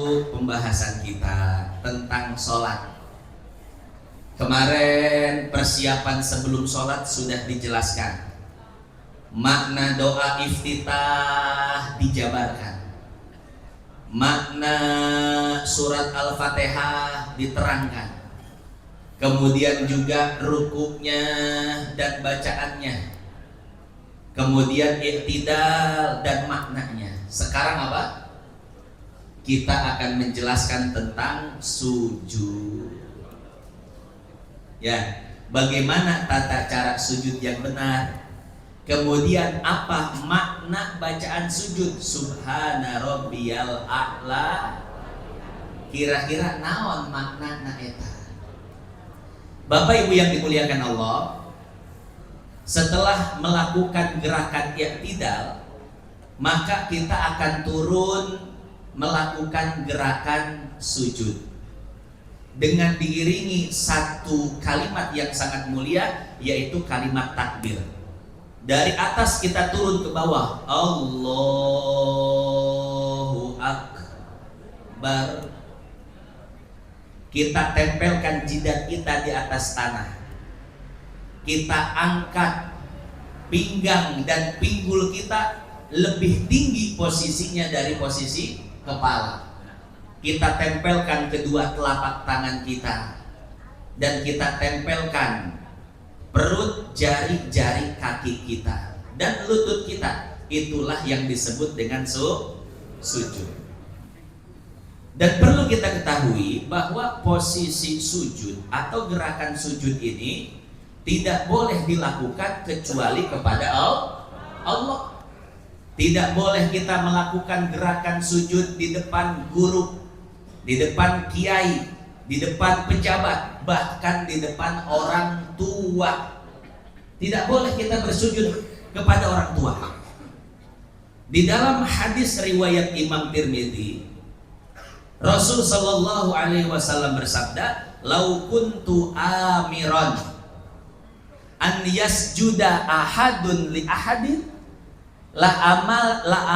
menutup pembahasan kita tentang sholat. Kemarin persiapan sebelum sholat sudah dijelaskan. Makna doa iftitah dijabarkan. Makna surat Al-Fatihah diterangkan. Kemudian juga rukuknya dan bacaannya. Kemudian i'tidal dan maknanya. Sekarang apa? Kita akan menjelaskan tentang sujud. Ya, bagaimana tata cara sujud yang benar? Kemudian apa makna bacaan sujud? Subhana rabbiyal a'la. Kira-kira naon makna eta? Bapak Ibu yang dimuliakan Allah, setelah melakukan gerakan i'tidal, maka kita akan turun melakukan gerakan sujud dengan diiringi satu kalimat yang sangat mulia, yaitu kalimat takbir. Dari atas kita turun ke bawah, Allahu Akbar. Kita tempelkan jidat kita di atas tanah. Kita angkat pinggang dan pinggul kita lebih tinggi posisinya dari posisi kepala. Kita tempelkan kedua telapak tangan kita dan kita tempelkan perut, jari-jari kaki kita dan lutut kita. Itulah yang disebut dengan sujud. Dan perlu kita ketahui bahwa posisi sujud atau gerakan sujud ini tidak boleh dilakukan kecuali kepada Allah. Tidak boleh kita melakukan gerakan sujud di depan guru, di depan kiai, di depan pejabat, bahkan di depan orang tua. Tidak boleh kita bersujud kepada orang tua. Di dalam hadis riwayat Imam Tirmidzi, Rasul sallallahu alaihi wasallam bersabda, "Lau kuntu amiran an yasjuda ahadun li ahadin la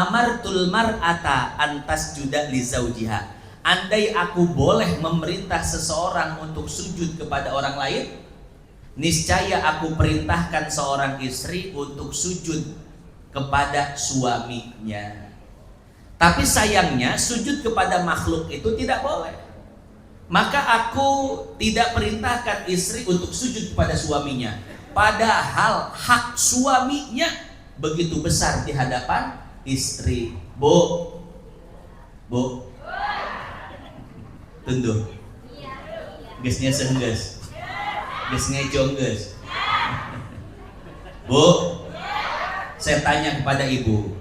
amartul mar'ata an tasjuda li zaujiha." Andai aku boleh memerintah seseorang untuk sujud kepada orang lain, niscaya aku perintahkan seorang istri untuk sujud kepada suaminya. Tapi sayangnya sujud kepada makhluk itu tidak boleh. Maka aku tidak perintahkan istri untuk sujud kepada suaminya. Padahal hak suaminya begitu besar di hadapan istri. Bu, tunduh. Gesnya sengges. Gesnya jongges. Bu, saya tanya kepada ibu,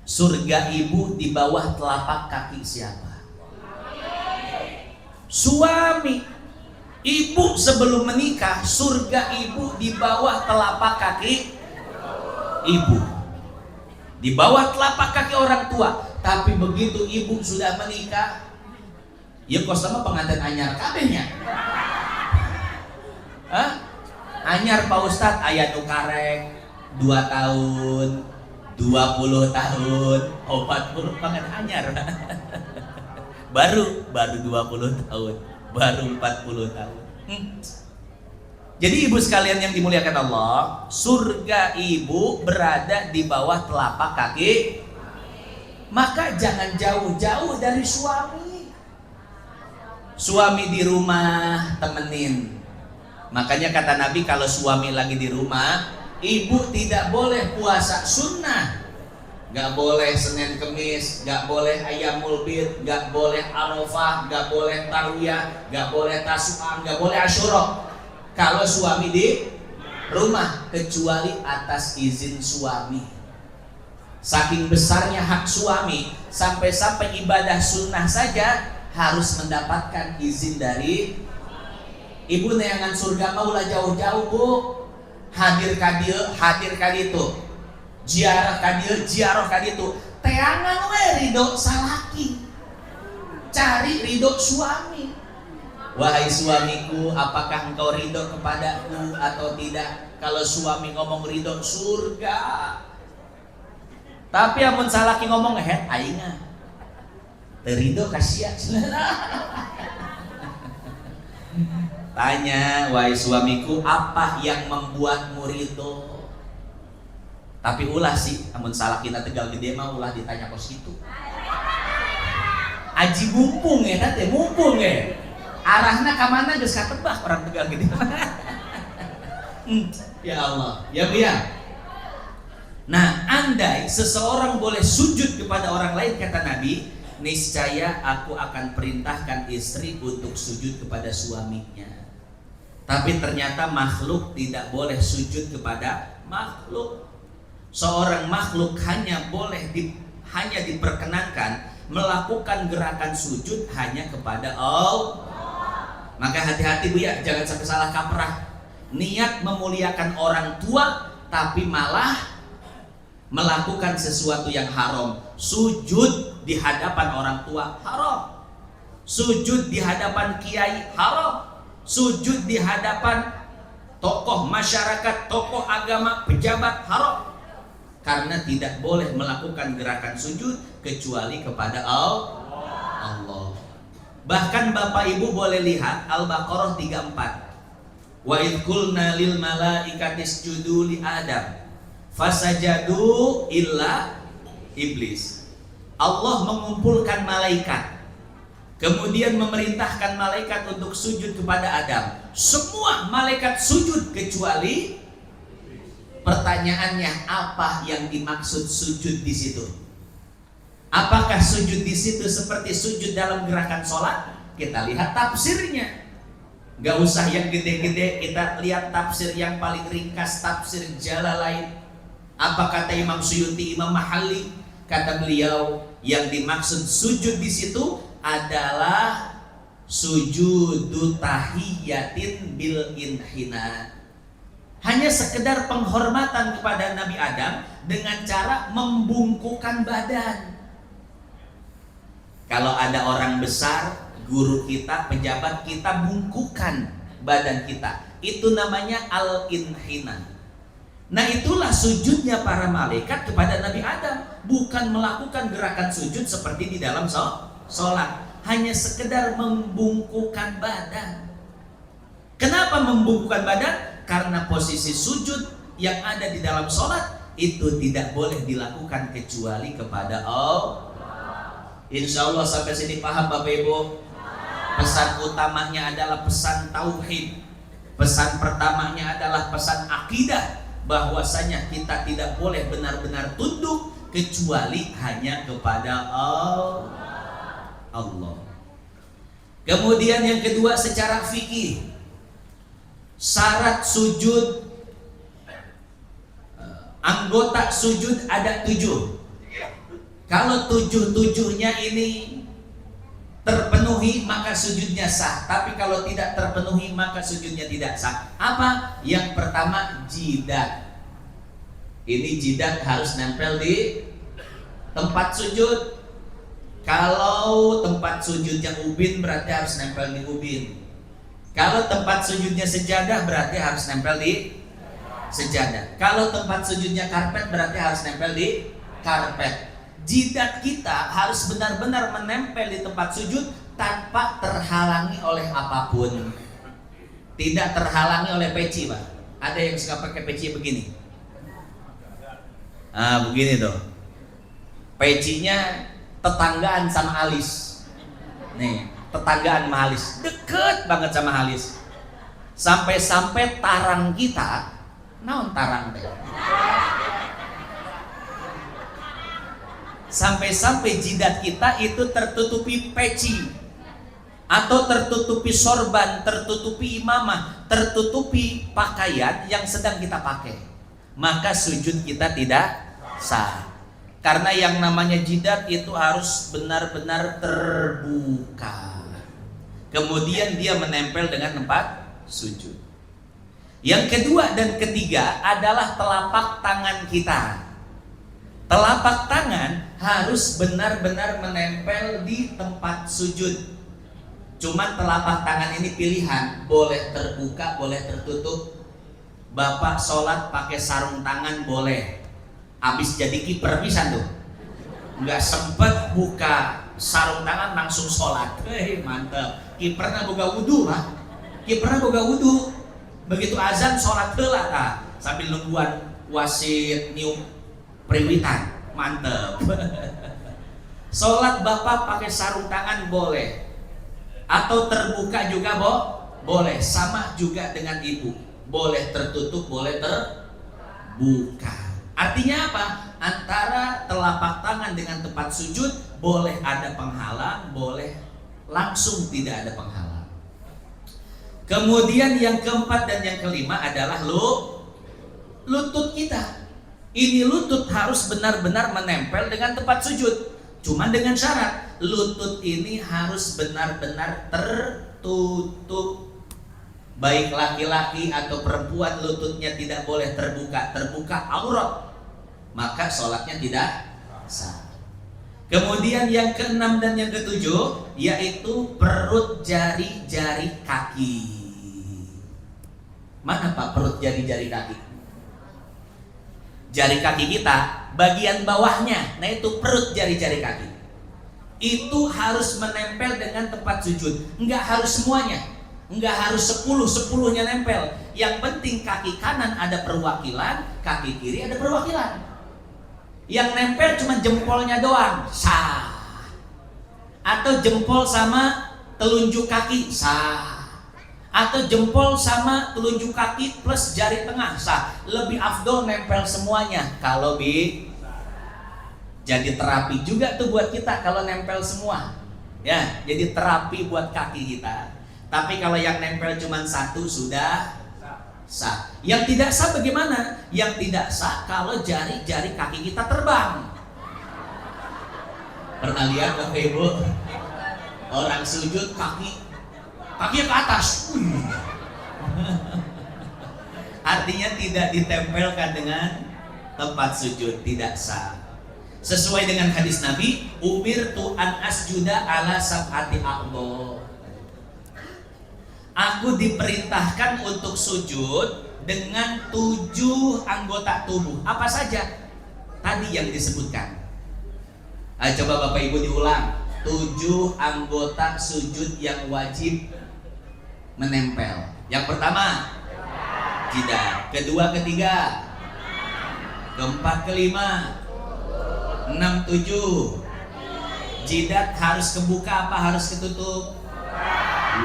surga ibu di bawah telapak kaki siapa? Suami. Ibu sebelum menikah, surga ibu di bawah telapak kaki ibu, di bawah telapak kaki orang tua. Tapi begitu ibu sudah menikah, ya kos sama pengantin anyar kabehnya. Anyar Pak Ustadz, aya nu karek 2 tahun, 20 tahun, 40 pengantin anyar. baru 20 tahun, baru 40 tahun. Jadi ibu sekalian yang dimuliakan Allah, surga ibu berada di bawah telapak kaki. Maka jangan jauh-jauh dari suami. Suami di rumah temenin. Makanya kata Nabi, kalau suami lagi di rumah, ibu tidak boleh puasa sunnah. Gak boleh Senin Kemis, gak boleh Ayyamul Bid, gak boleh Arafah, gak boleh Tarwiyah, gak boleh Tasu'ah, gak boleh Asyura. Kalau suami di rumah, kecuali atas izin suami. Saking besarnya hak suami, sampai-sampai ibadah sunnah saja harus mendapatkan izin dari ibu. Neangan surga maulah jauh-jauh bu, hadir kadieu, hadir kaditu, ziarah kadieu, ziarah kaditu. Teangan we ridho salaki, cari ridho suami. Wahai suamiku, apakah engkau ridho kepadaku atau tidak? Kalau suami ngomong ridho, surga. Tapi amun salaki ngomong aing terido kasihan. Tanya, wahai suamiku, apa yang membuatmu ridho? Tapi ulah sih, namun salah kita Tegal Gede mah ulah ditanya kos gitu. Aji mumpung ya tante, mumpung ya. Arahnya kemana geus katebak orang Tegal Gede. Ya Allah, ya Bu ya. Nah, andai seseorang boleh sujud kepada orang lain, kata Nabi, niscaya aku akan perintahkan istri untuk sujud kepada suaminya. Tapi ternyata makhluk tidak boleh sujud kepada makhluk. Seorang makhluk hanya diperkenankan melakukan gerakan sujud hanya kepada Allah. Maka hati-hati Bu ya, jangan sampai salah kaprah. Niat memuliakan orang tua tapi malah melakukan sesuatu yang haram. Sujud di hadapan orang tua haram. Sujud di hadapan kiai haram. Sujud di hadapan tokoh masyarakat, tokoh agama, pejabat haram. Karena tidak boleh melakukan gerakan sujud kecuali kepada Allah. Bahkan Bapak Ibu boleh lihat Al-Baqarah 34. Wa idh qulna lil malaikati isjudu li Adam fasajadu illa iblis. Allah mengumpulkan malaikat, kemudian memerintahkan malaikat untuk sujud kepada Adam. Semua malaikat sujud kecuali, pertanyaannya apa yang dimaksud sujud di situ? Apakah sujud di situ seperti sujud dalam gerakan sholat? Kita lihat tafsirnya. Gak usah yang gede-gede, kita lihat tafsir yang paling ringkas, tafsir Jalalain. Apa kata Imam Suyuti, Imam Mahalli? Kata beliau, yang dimaksud sujud di situ adalah sujudu tahiyatin bil inhina. Hanya sekedar penghormatan kepada Nabi Adam dengan cara membungkukkan badan. Kalau ada orang besar, guru kita, pejabat kita, bungkukan badan kita. Itu namanya al-inhina. Nah, itulah sujudnya para malaikat kepada Nabi Adam. Bukan melakukan gerakan sujud seperti di dalam sholat. Hanya sekedar membungkukkan badan. Kenapa membungkukkan badan? Karena posisi sujud yang ada di dalam sholat itu tidak boleh dilakukan kecuali kepada Allah. Insya Allah sampai sini paham Bapak Ibu? Pesan utamanya adalah pesan tauhid. Pesan pertamanya adalah pesan akidah, bahwasanya kita tidak boleh benar-benar tunduk kecuali hanya kepada Allah. Kemudian yang kedua, secara fikih, syarat sujud, anggota sujud ada 7. Kalau 7-7-nya ini terpenuhi maka sujudnya sah. Tapi kalau tidak terpenuhi maka sujudnya tidak sah. Apa? Yang pertama, jidat. Ini jidat harus nempel di tempat sujud. Kalau tempat sujudnya ubin berarti harus nempel di ubin. Kalau tempat sujudnya sejadah berarti harus nempel di sejadah. Kalau tempat sujudnya karpet berarti harus nempel di karpet. Jidat kita harus benar-benar menempel di tempat sujud tanpa terhalangi oleh apapun. Tidak terhalangi oleh peci, Pak. Ada yang suka pakai peci begini. Begini tuh. Pecinya tetanggaan sama alis. Nih, tetanggaan sama alis. Deket banget sama alis. Sampai-sampai tarang kita, naon tarang teh? Sampai-sampai jidat kita itu tertutupi peci atau tertutupi sorban, tertutupi imamah, tertutupi pakaian yang sedang kita pakai, maka sujud kita tidak sah. Karena yang namanya jidat itu harus benar-benar terbuka, kemudian dia menempel dengan tempat sujud. Yang kedua dan ketiga adalah telapak tangan kita. Telapak tangan harus benar-benar menempel di tempat sujud. Cuman telapak tangan ini pilihan, boleh terbuka, boleh tertutup. Bapak sholat pakai sarung tangan boleh. Habis jadi kiper bisa tuh. Nggak sempet buka sarung tangan langsung sholat. Mantep. Kiperna boga wudu lah. Kiperna boga wudu. Begitu azan sholat heula tah sambil nungguan wasit niup priwitan. Mantep. Sholat bapak pakai sarung tangan boleh, atau terbuka juga boleh, sama juga dengan ibu, boleh tertutup boleh terbuka. Artinya apa? Antara telapak tangan dengan tempat sujud boleh ada penghalang, boleh langsung tidak ada penghalang. Kemudian yang keempat dan yang kelima adalah lutut kita. Ini lutut harus benar-benar menempel dengan tempat sujud. Cuman dengan syarat lutut ini harus benar-benar tertutup. Baik laki-laki atau perempuan lututnya tidak boleh terbuka aurat, maka sholatnya tidak sah. Kemudian yang keenam dan yang ketujuh yaitu perut jari-jari kaki. Mana Pak perut jari-jari kaki? Jari kaki kita bagian bawahnya, nah itu perut jari-jari kaki. Itu harus menempel dengan tempat sujud. Enggak harus semuanya, enggak harus 10-10-nya nempel. Yang penting kaki kanan ada perwakilan, kaki kiri ada perwakilan. Yang nempel cuma jempolnya doang, sah. Atau jempol sama telunjuk kaki, sah. Atau jempol sama telunjuk kaki plus jari tengah, sah. Lebih afdol nempel semuanya. Kalau jadi terapi juga tuh buat kita kalau nempel semua. Ya, jadi terapi buat kaki kita. Tapi kalau yang nempel cuma satu sudah sah. Yang tidak sah bagaimana? Yang tidak sah kalau jari-jari kaki kita terbang. Pernah lihat Bapak Ibu? Orang sujud kakinya ke atas. Artinya tidak ditempelkan dengan tempat sujud, tidak sah. Sesuai dengan hadis Nabi, umirtu an asjuda ala sab'ati a'dha. Aku diperintahkan untuk sujud dengan 7 anggota tubuh. Apa saja? Tadi yang disebutkan. Coba Bapak Ibu diulang. 7 anggota sujud yang wajib menempel. Yang pertama, jidat. Kedua, ketiga. Keempat, kelima. 6, 7. Jidat harus kebuka apa harus ketutup?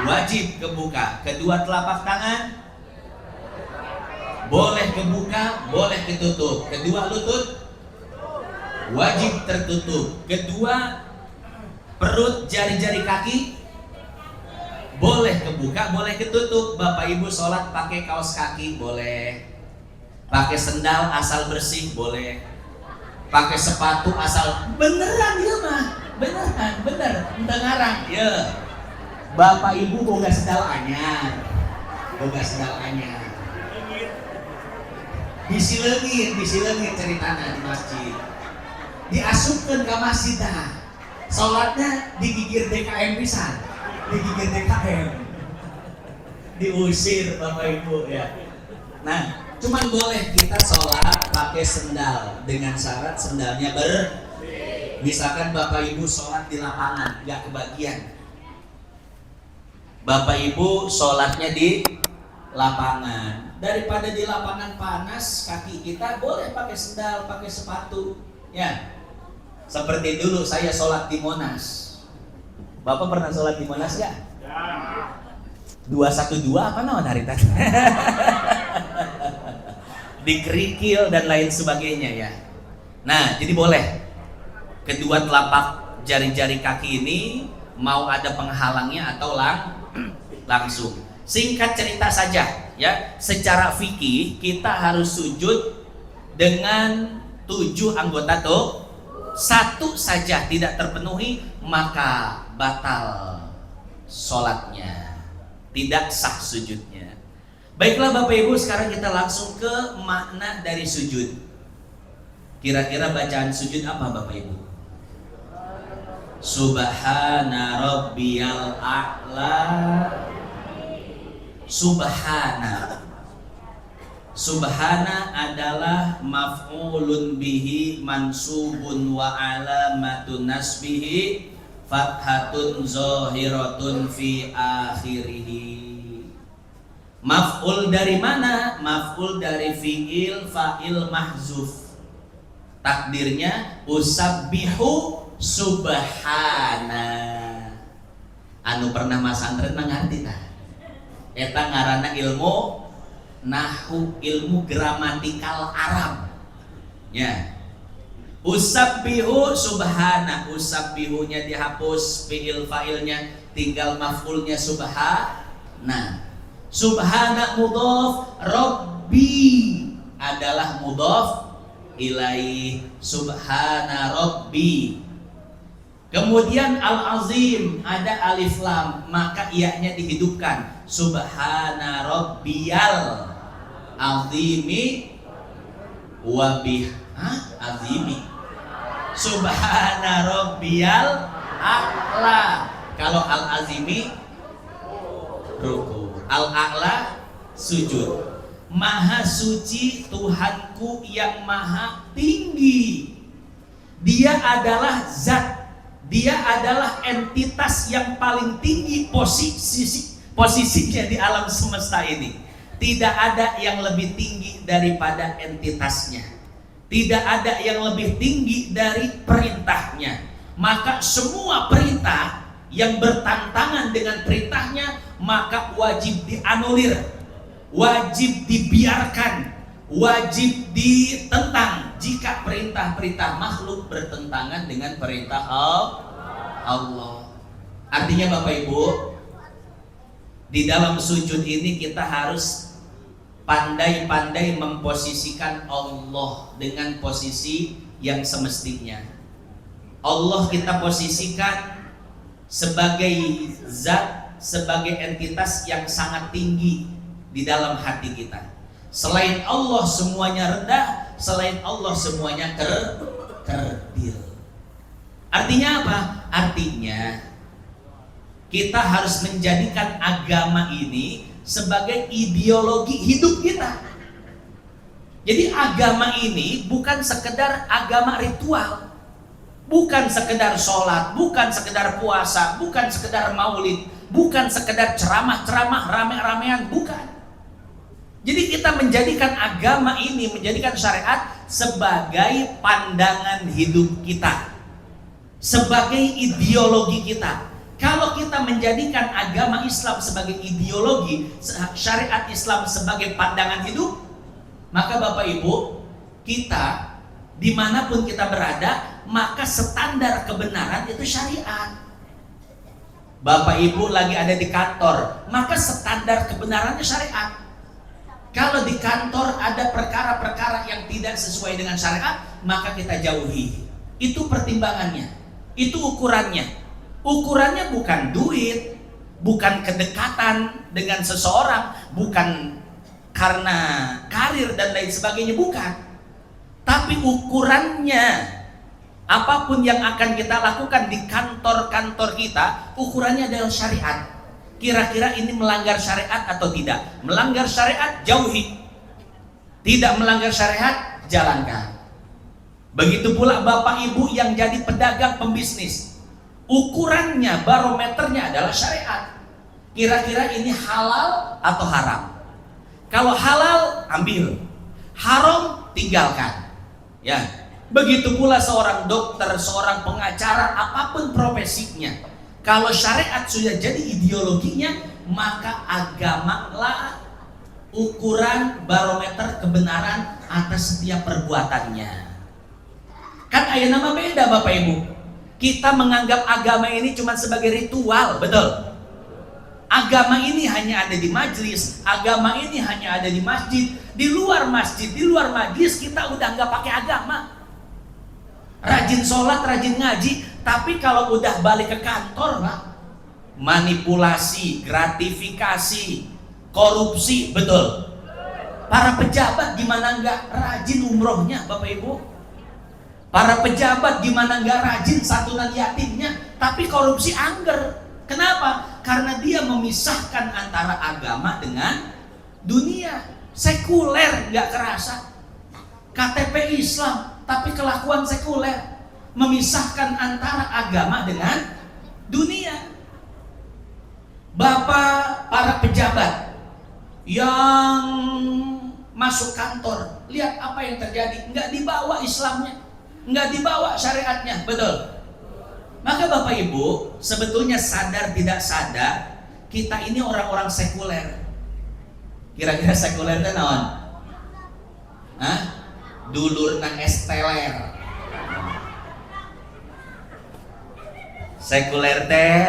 Wajib kebuka. Kedua telapak tangan boleh kebuka, boleh ketutup. Kedua lutut wajib tertutup. Kedua perut jari-jari kaki boleh kebuka, boleh ketutup. Bapak Ibu sholat pakai kaos kaki boleh, pakai sendal asal bersih boleh, pakai sepatu asal beneran ya mah, bener, entah ngarang ya. Bapak Ibu boga sendal anyar, disilengit ceritanya di masjid, diasupkan ke masjid dah, sholatnya digigir DKM pisan, diusir Bapak Ibu ya. Nah, cuman boleh kita sholat pakai sendal dengan syarat sendalnya misalkan Bapak Ibu sholat di lapangan nggak kebagian, Bapak Ibu sholatnya di lapangan, daripada di lapangan panas kaki kita boleh pakai sendal, pakai sepatu ya. Seperti dulu saya sholat di Monas. Bapak pernah sholat di Monas gak? Ya. 212 apa nama hari tadi? Di kerikil dan lain sebagainya ya. Nah, jadi boleh kedua telapak jari-jari kaki ini mau ada penghalangnya atau langsung. Singkat cerita saja ya, secara fikih kita harus sujud dengan 7 anggota tuh. Satu saja tidak terpenuhi maka batal sholatnya, tidak sah sujudnya. Baiklah Bapak Ibu, sekarang kita langsung ke makna dari sujud. Kira-kira bacaan sujud apa Bapak Ibu? Subhana rabbiyal a'la. Subhana adalah maf'ulun bihi mansubun wa alamatun nasbihi fathatun zahiratun fi akhirih. Maf'ul dari mana? Maf'ul dari fi'il fa'il mahzuf. Takdirnya usabbihu subhana. Anu pernah masantren ngarti tah? Eta ngaranna ilmu nahwu, ilmu gramatikal Arab. Ya. Usabbihu subhana, usabbihunya dihapus, fi'il fa'ilnya tinggal maf'ulnya subhana. Subhana mudhaf, Rabbi adalah mudhaf ilaih, subhana Rabbi. Kemudian al-azim ada alif lam, maka ianya dihidupkan, subhana rabbiyal azimi wa bih azimi, subhana rabbiyal a'la. Kalau al-azimi ruku, al-a'la sujud. Maha suci Tuhanku yang maha tinggi. Dia adalah zat, dia adalah entitas yang paling tinggi posisinya di alam semesta ini. Tidak ada yang lebih tinggi daripada entitasnya. Tidak ada yang lebih tinggi dari perintahnya. Maka semua perintah yang bertentangan dengan perintahnya maka wajib dianulir, wajib dibiarkan, wajib ditentang jika perintah-perintah makhluk bertentangan dengan perintah Allah. Artinya Bapak Ibu, di dalam sujud ini kita harus pandai-pandai memposisikan Allah dengan posisi yang semestinya. Allah kita posisikan sebagai zat, sebagai entitas yang sangat tinggi di dalam hati kita. Selain Allah semuanya rendah, selain Allah semuanya kerdil. Artinya apa? Artinya kita harus menjadikan agama ini sebagai ideologi hidup kita. Jadi agama ini bukan sekedar agama ritual, bukan sekedar sholat, bukan sekedar puasa, bukan sekedar maulid, bukan sekedar ceramah-ceramah rame-ramean, bukan. Jadi kita menjadikan agama ini, menjadikan syariat sebagai pandangan hidup kita, sebagai ideologi kita. Kalau kita menjadikan agama Islam sebagai ideologi, syariat Islam sebagai pandangan hidup, maka Bapak Ibu, kita dimanapun kita berada, maka standar kebenaran itu syariat. Bapak Ibu lagi ada di kantor, maka standar kebenarannya syariat. Kalau di kantor ada perkara-perkara yang tidak sesuai dengan syariat, maka kita jauhi. Itu pertimbangannya, itu ukurannya. Ukurannya bukan duit, bukan kedekatan dengan seseorang, bukan karena karir dan lain sebagainya, bukan. Tapi ukurannya, apapun yang akan kita lakukan di kantor-kantor kita, ukurannya adalah syariat. Kira-kira ini melanggar syariat atau tidak? Melanggar syariat, jauhi. Tidak melanggar syariat, jalankan. Begitu pula Bapak Ibu yang jadi pedagang pembisnis. Ukurannya, barometernya adalah syariat. Kira-kira ini halal atau haram? Kalau halal, ambil. Haram, tinggalkan. Ya, begitu pula seorang dokter, seorang pengacara, apapun profesinya. Kalau syariat sudah jadi ideologinya, maka agamalah ukuran barometer kebenaran atas setiap perbuatannya. Kan aya nama beda Bapak Ibu. Kita menganggap agama ini cuma sebagai ritual, betul? Agama ini hanya ada di majelis, agama ini hanya ada di masjid. Di luar masjid, di luar majelis kita udah nggak pakai agama. Rajin sholat, rajin ngaji, tapi kalau udah balik ke kantor, Pak, manipulasi, gratifikasi, korupsi, betul. Para pejabat gimana nggak rajin umrohnya, Bapak Ibu? Para pejabat gimana nggak rajin santunan yatimnya, tapi korupsi angger. Kenapa? Karena dia memisahkan antara agama dengan dunia. Sekuler nggak kerasa. KTP Islam, tapi kelakuan sekuler. Memisahkan antara agama dengan dunia. Bapak para pejabat yang masuk kantor, lihat apa yang terjadi, nggak dibawa Islamnya, nggak dibawa syariatnya, betul? Maka Bapak Ibu, sebetulnya sadar tidak sadar, kita ini orang-orang sekuler. Kira-kira sekuler itu naon? Hah? Dulur nang esteler. Sekuler teh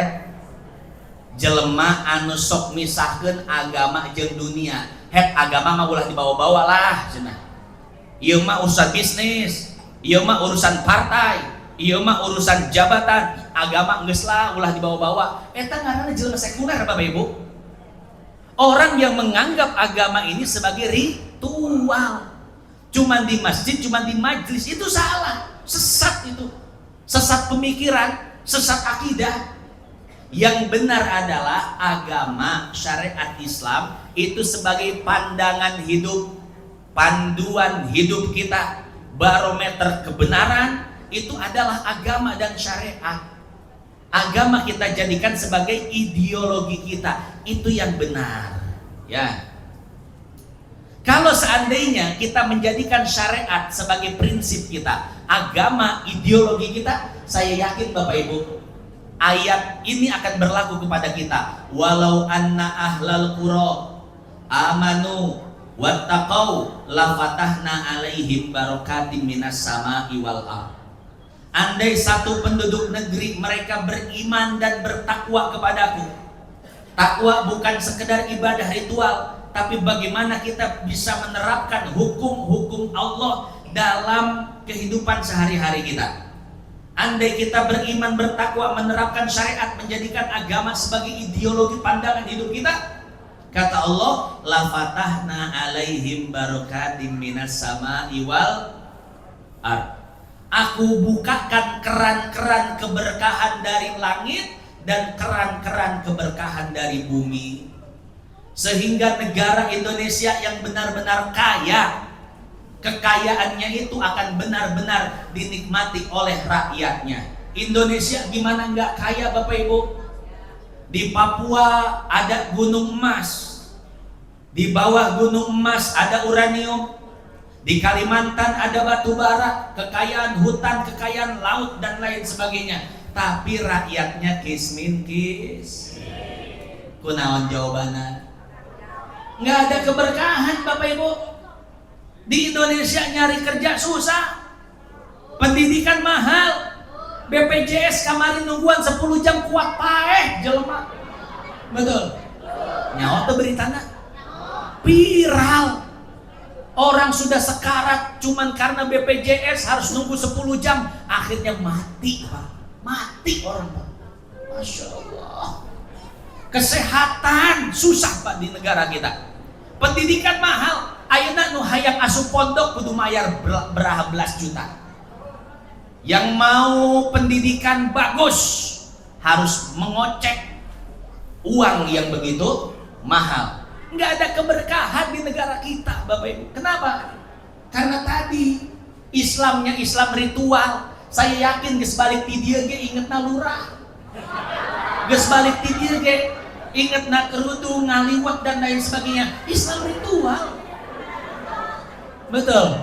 jelema anu sok misahkeun agama jeung dunia. Het agama mah ulah dibawa-bawa lah cenah. Ieu mah urusan bisnis, ieu mah urusan partai, ieu mah urusan jabatan. Agama geus lah ulah dibawa-bawa. Eta ngaranna jelema sekuler Bapak Ibu. Orang yang menganggap agama ini sebagai ritual. Cuman di masjid, cuman di majelis, itu salah. Sesat itu. Sesat pemikiran, sesat akidah. Yang benar adalah agama syariat Islam itu sebagai pandangan hidup, panduan hidup kita, barometer kebenaran. Itu adalah agama dan syariat. Agama kita jadikan sebagai ideologi kita, itu yang benar, ya. Kalau seandainya kita menjadikan syariat sebagai prinsip kita, agama ideologi kita, saya yakin Bapak Ibu, ayat ini akan berlaku kepada kita. Walau anna ahlal qura amanu wattaqau lafatahna alaihim barakatim minas sama'i wal ardh. Andai satu penduduk negeri mereka beriman dan bertakwa kepadaku. Takwa bukan sekedar ibadah ritual, tapi bagaimana kita bisa menerapkan hukum-hukum Allah dalam kehidupan sehari-hari kita. Andai kita beriman, bertakwa, menerapkan syariat, menjadikan agama sebagai ideologi pandangan hidup kita, kata Allah, la fatahna alaihim barakatim minas sama'i wal ardh. Aku bukakan keran-keran keberkahan dari langit dan keran-keran keberkahan dari bumi, sehingga negara Indonesia yang benar-benar kaya, kekayaannya itu akan benar-benar dinikmati oleh rakyatnya. Indonesia gimana nggak kaya Bapak Ibu? Di Papua ada gunung emas, di bawah gunung emas ada uranium, di Kalimantan ada batu bara, kekayaan hutan, kekayaan laut dan lain sebagainya. Tapi rakyatnya kismin kis. Kunaon jawabannya? Nggak ada keberkahan Bapak Ibu. Di Indonesia nyari kerja susah, pendidikan mahal, BPJS kemarin nungguan 10 jam kuat paeh jelema. Betul? Nyawa tuh beritanya viral. Orang sudah sekarat cuman karena BPJS harus nunggu 10 jam, akhirnya mati Pak. Mati orang Pak. Masya Allah. Kesehatan susah Pak di negara kita. Pendidikan mahal. Ayeuna nu hayang asup pondok kudu mayar beraha belas juta. Yang mau pendidikan bagus harus mengocek uang yang begitu mahal. Nggak ada keberkahan di negara kita Bapak Ibu. Kenapa? Karena tadi Islamnya Islam ritual. Saya yakin geus balik ti dieu ge ingetna lurah, geus balik ti dieu ge ingetna kerudung, ngaliwat dan lain sebagainya. Islam ritual. Betul?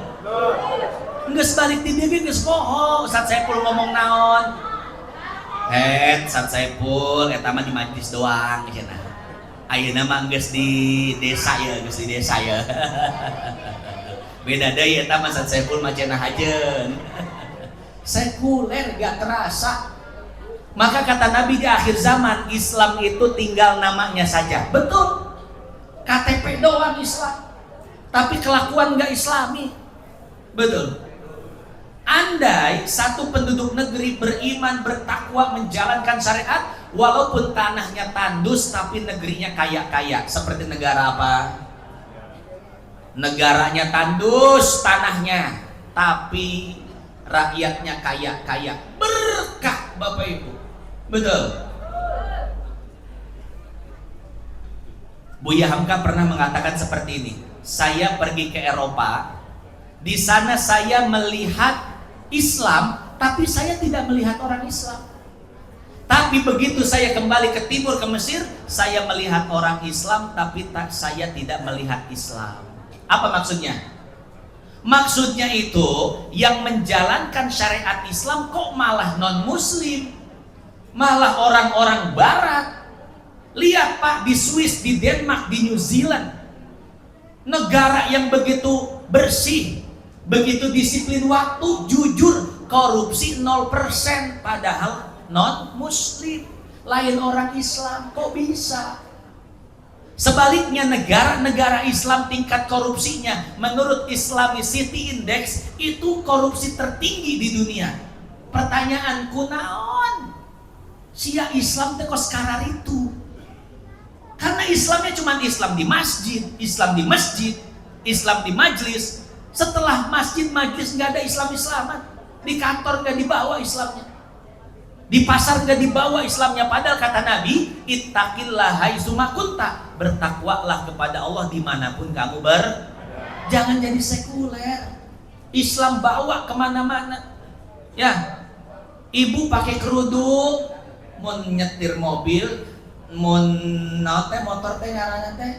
Geus balik ti dieu ge geus poho. Ustaz Saiful ngomong naon? Ustaz Saiful eta mah di majlis doang cenah. Ayeuna mah geus di desa ya, geus di desa ya. Beda deui eta mah Ustaz Saiful mah cenah hajeun. Sekuler gak terasa. Maka kata Nabi di akhir zaman Islam itu tinggal namanya saja. Betul. KTP doang Islam, tapi kelakuan gak Islami. Betul. Andai satu penduduk negeri beriman, bertakwa, menjalankan syariat, walaupun tanahnya tandus tapi negerinya kaya-kaya. Seperti negara apa? Negaranya tandus tanahnya, tapi rakyatnya kaya-kaya. Berkah Bapak Ibu. Betul. Buya Hamka pernah mengatakan seperti ini. Saya pergi ke Eropa, di sana saya melihat Islam, tapi saya tidak melihat orang Islam. Tapi Tapi begitu saya kembali ke timur, ke Mesir, saya melihat orang Islam, tapi saya tidak melihat Islam. Apa maksudnya? Maksudnya itu, yang menjalankan syariat Islam kok malah non-muslim, malah orang-orang barat. Lihat Pak, di Swiss, di Denmark, di New Zealand, negara yang begitu bersih, begitu disiplin waktu, jujur, korupsi 0%, padahal non-muslim, lain orang Islam. Kok bisa? Sebaliknya negara-negara Islam tingkat korupsinya menurut Islamic City Index itu korupsi tertinggi di dunia. Pertanyaanku, naon sia Islam teh kok sekarang itu? Karena Islamnya cuma Islam di masjid, Islam di masjid, Islam di majlis. Setelah masjid, majlis nggak ada Islam-Islaman. Di kantor nggak dibawa Islamnya, di pasar nggak dibawa Islamnya. Padahal kata Nabi, ittaqillah haitsuma kunta, bertakwalah kepada Allah dimanapun kamu jangan jadi sekuler. Islam bawa kemana-mana. Ya, ibu pakai kerudung, mau nyetir mobil, mun motor teh ngaranna teh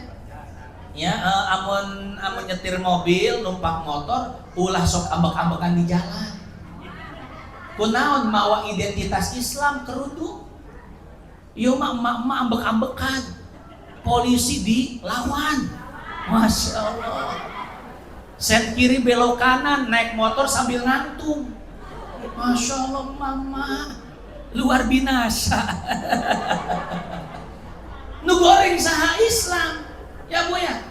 ya, amun nyetir mobil, numpak motor, ulah sok ambek-ambekan di jalan. Kunaon mawa identitas Islam kerudung. Yo mah emak-emak ambek-ambekan. Polisi dilawan. Masya Allah. Sen kiri belok kanan, naik motor sambil ngantung. Masya Allah, mama luar binasa. Nu goreng saha Islam, ya Bu ya.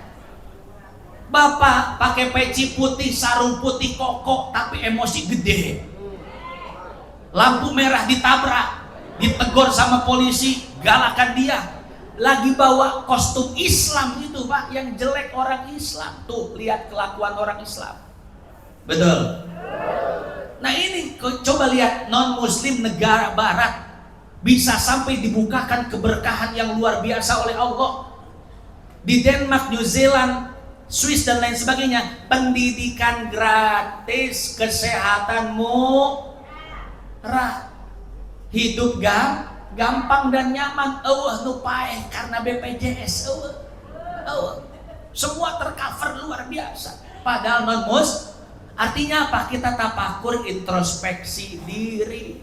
Bapak pakai peci putih, sarung putih koko, tapi emosi gede. Lampu merah ditabrak, ditegur sama polisi, galakan dia. Lagi bawa kostum Islam itu Pak, yang jelek orang Islam. Tuh, lihat kelakuan orang Islam. Betul. Nah ini coba lihat, non-muslim negara barat bisa sampai dibukakan keberkahan yang luar biasa oleh Allah. Di Denmark, New Zealand, Swiss dan lain sebagainya, pendidikan gratis, kesehatan murah, hidup gampang dan nyaman. Nu paeh karena BPJS. Semua tercover luar biasa. Padahal non-muslim. Artinya apa? Kita tafakur, introspeksi diri.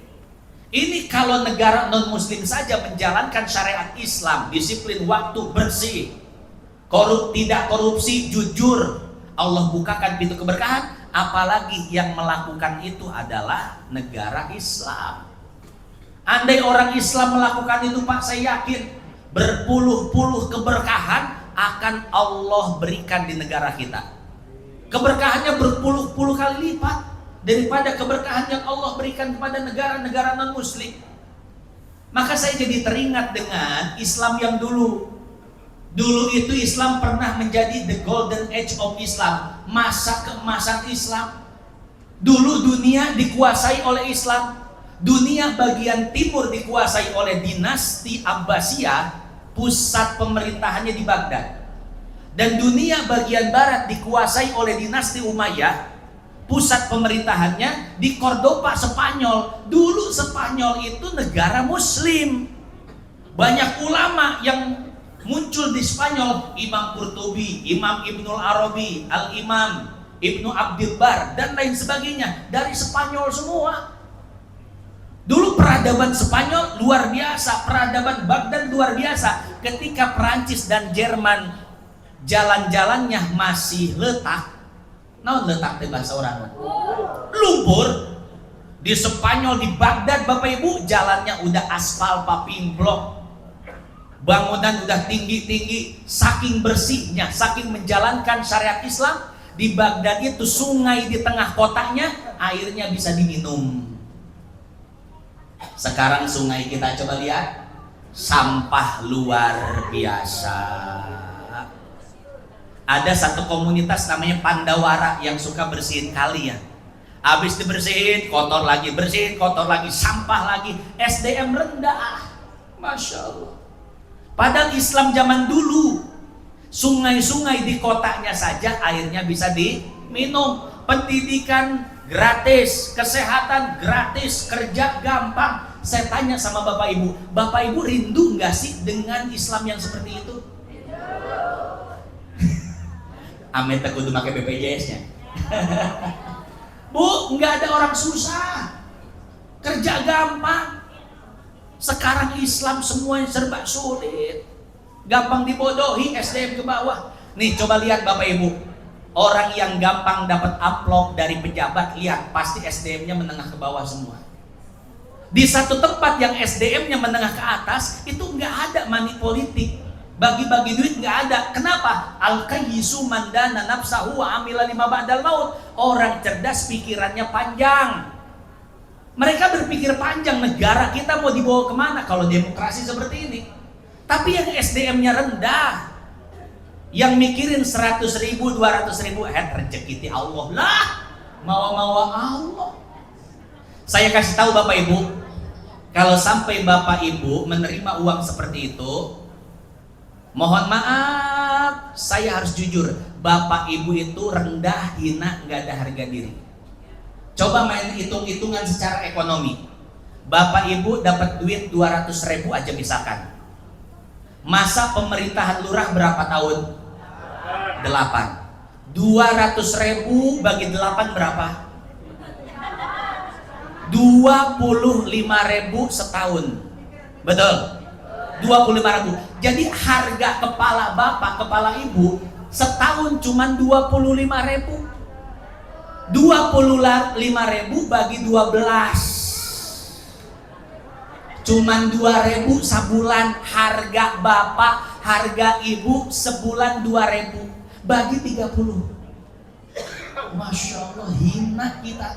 Ini kalau negara non-muslim saja menjalankan syariat Islam, disiplin waktu, bersih, tidak korupsi, jujur, Allah bukakan pintu keberkahan. Apalagi yang melakukan itu adalah negara Islam. Andai orang Islam melakukan itu Pak, saya yakin berpuluh-puluh keberkahan akan Allah berikan di negara kita. Keberkahannya berpuluh-puluh kali lipat daripada keberkahan yang Allah berikan kepada negara-negara non-muslim. Maka saya jadi teringat dengan Islam yang dulu. Dulu itu Islam pernah menjadi the golden age of Islam, masa keemasan Islam. Dulu dunia dikuasai oleh Islam. Dunia bagian timur dikuasai oleh dinasti Abbasiyah, pusat pemerintahannya di Baghdad. Dan dunia bagian barat dikuasai oleh dinasti Umayyah, pusat pemerintahannya di Cordoba, Spanyol. Dulu Spanyol itu negara muslim. Banyak ulama yang muncul di Spanyol, Imam Qurtubi, Imam Ibnul Arabi, Al-Imam Ibnu Abdul Bar dan lain sebagainya, dari Spanyol semua. Dulu peradaban Spanyol luar biasa, peradaban Baghdad luar biasa. Ketika Perancis dan Jerman jalan-jalannya masih letak. Naon letak teh bahasa orang? Lumpur. Di Spanyol, di Baghdad Bapak Ibu, jalannya udah aspal paving block. Bangunan udah tinggi-tinggi, saking bersihnya, saking menjalankan syariat Islam. Di Baghdad itu sungai di tengah kotanya, airnya bisa diminum. Sekarang sungai kita coba lihat, sampah luar biasa. Ada satu komunitas namanya Pandawara yang suka bersihin kali ya. Habis dibersihin, kotor lagi, bersihin, kotor lagi, sampah lagi. SDM rendah. Masya Allah. Padahal Islam zaman dulu, sungai-sungai di kotanya saja airnya bisa diminum. Pendidikan gratis, kesehatan gratis, kerja gampang. Saya tanya sama Bapak Ibu rindu nggak sih dengan Islam yang seperti itu? Amin, tak kudu pakai BPJS-nya. Bu, nggak ada orang susah, kerja gampang. Sekarang Islam semuanya serba sulit, gampang dibodohi, SDM ke bawah. Nih coba lihat Bapak Ibu, orang yang gampang dapat amplop dari pejabat, lihat pasti SDM-nya menengah ke bawah semua. Di satu tempat yang SDM-nya menengah ke atas, itu nggak ada money politik, bagi-bagi duit nggak ada. Kenapa? Al-qayyisu man dana nafsahu wa amila lima ba'dal maut. Orang cerdas pikirannya panjang. Mereka berpikir panjang, negara kita mau dibawa kemana kalau demokrasi seperti ini. Tapi yang SDM-nya rendah, yang mikirin 100.000, 200.000, rezeki ti Allah lah, mawa-mawa Allah. Saya kasih tahu Bapak Ibu, kalau sampai Bapak Ibu menerima uang seperti itu, mohon maaf, saya harus jujur, Bapak Ibu itu rendah, hina, nggak ada harga diri. Coba main hitung-hitungan secara ekonomi. Bapak Ibu dapat duit 200.000 aja misalkan. Masa pemerintahan lurah berapa tahun? 8. 200.000 bagi 8 berapa? 25.000 setahun. Betul? 25.000. Jadi harga kepala bapak, kepala ibu setahun cuman 25.000. 25.000 bagi 12. Cuman 2.000 sebulan harga bapak, harga ibu sebulan 2.000 bagi 30. Masya Allah, hina kita.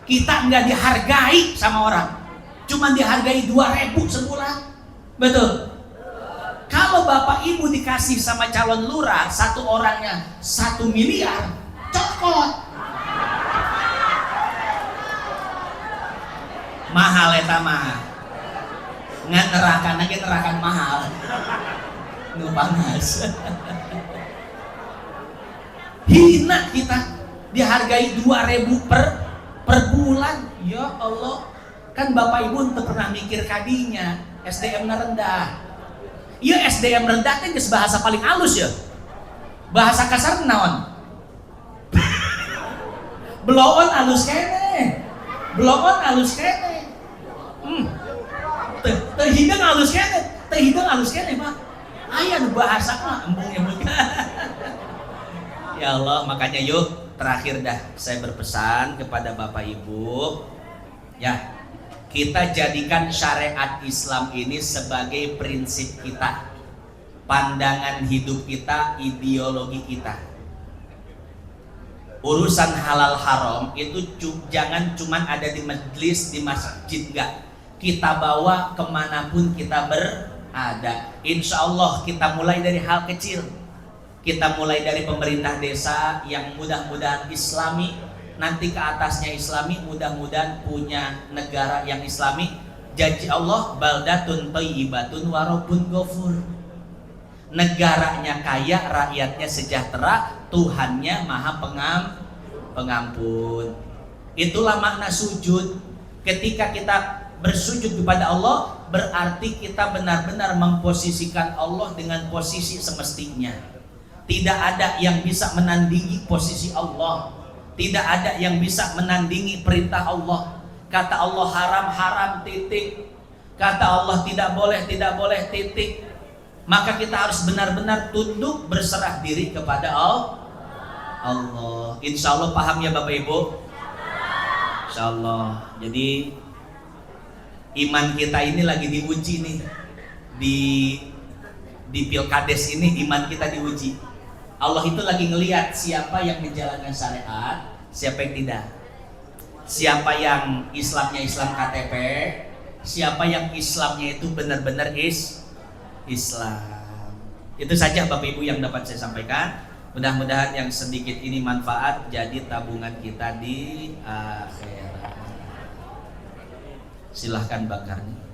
Kita nggak dihargai sama orang, cuman dihargai 2.000 sebulan. Betul? Kalau bapak ibu dikasih sama calon lurah, satu orangnya 1 miliar, cokot. Mahal eta mah. Ngan nerakan lagi nerakan mahal. Nu panas. Hina kita, dihargai 2.000 per bulan. Ya Allah, kan bapak ibu ente pernah mikir kadinya SDM rendah. Iya, SDM rendah kan bahasa paling halus ya. Bahasa kasar naon? Bloon halus kene. Bloon halus kene. Teu hidung halus kene. Teu hidung halus kene mah. Aya nu bahasa mah embung-embung. Ya Allah, makanya yuk terakhir dah saya berpesan kepada Bapak Ibu, ya, kita jadikan syariat Islam ini sebagai prinsip kita, pandangan hidup kita, ideologi kita. Urusan halal haram itu jangan cuman ada di majelis, di masjid, enggak. Kita bawa kemanapun kita berada. Insya Allah kita mulai dari hal kecil. Kita mulai dari pemerintah desa yang mudah-mudahan Islami, nanti ke atasnya Islami, mudah-mudahan punya negara yang Islami. Janji Allah, baldatun thayyibatun wa rabbun ghafur. Negaranya kaya, rakyatnya sejahtera, Tuhannya maha pengampun. Itulah makna sujud. Ketika kita bersujud kepada Allah, berarti kita benar-benar memposisikan Allah dengan posisi semestinya. Tidak ada yang bisa menandingi posisi Allah. Tidak ada yang bisa menandingi perintah Allah. Kata Allah haram, titik. Kata Allah tidak boleh, titik. Maka kita harus benar-benar tunduk, berserah diri kepada Allah. Insya Allah paham ya Bapak Ibu? Insya Allah. Jadi iman kita ini lagi diuji nih. Di Pilkades ini iman kita diuji. Allah itu lagi ngelihat siapa yang menjalankan syariat, siapa yang tidak. Siapa yang Islamnya Islam KTP, siapa yang Islamnya itu benar-benar Islam. Itu saja Bapak Ibu yang dapat saya sampaikan. Mudah-mudahan yang sedikit ini manfaat jadi tabungan kita di akhirat. Silahkan bakarnya.